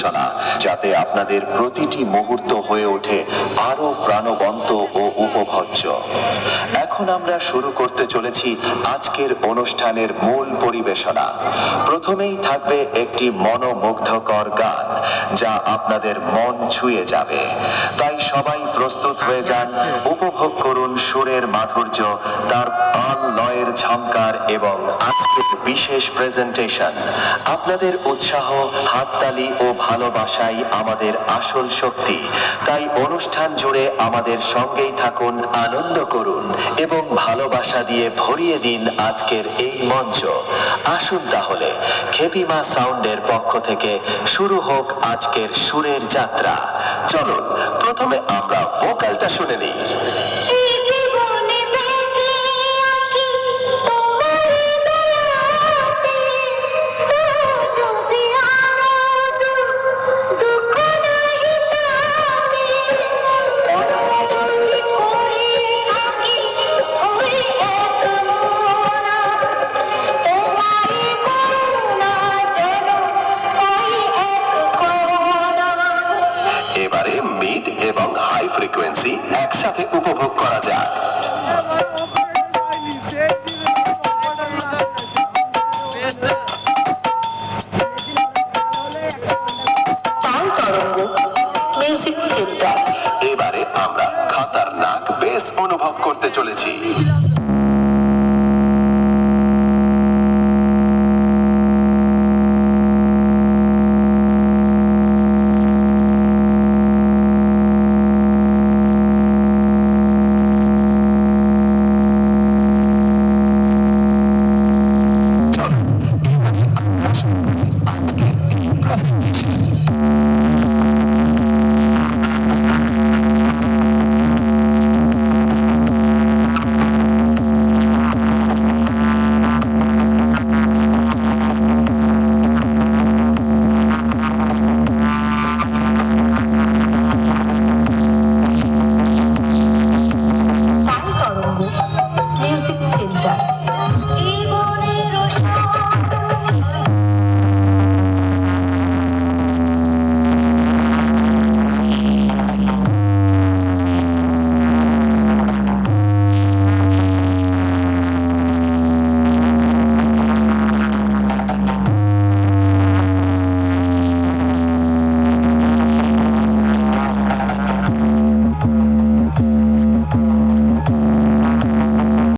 পরিবেশনা, যাতে আপনাদের প্রতিটি মুহূর্ত হয়ে ওঠে আরো প্রাণবন্ত ও উপভোগ্য। এখন আমরা শুরু করতে চলেছি আজকের অনুষ্ঠানের মূল পরিবেশনা। প্রথমেই থাকবে একটি মনোমুগ্ধকর গান, যা আপনাদের মন ছুঁয়ে যাবে। তাই সবাই প্রস্তুত হয়ে যান, উপভোগ করুন সুরের মাধুর্য, তার তাল লয়ের ঝংকার এবং আজকের বিশেষ প্রেজেন্টেশন। আপনাদের উৎসাহ, হাততালি ও ভালোবাসাই আমাদের আসল শক্তি। তাই অনুষ্ঠান জুড়ে আমাদের সঙ্গেই থাকুন, আনন্দ করুন এবং ভালোবাসা দিয়ে ভরিয়ে দিন আজকের এই মঞ্চ। আসুন তাহলে খেপিমা সাউন্ডের পক্ষ থেকে শুরু হোক আজকের সুরের যাত্রা। চলুন প্রথমে আমরা ভোকালটা শুনে নিই। এবারে মিড এবং হাই ফ্রিকোয়েন্সি একসাথে উপভোগ করা যাক। এবারে আমরা খতরনাক বেস অনুভব করতে চলেছি।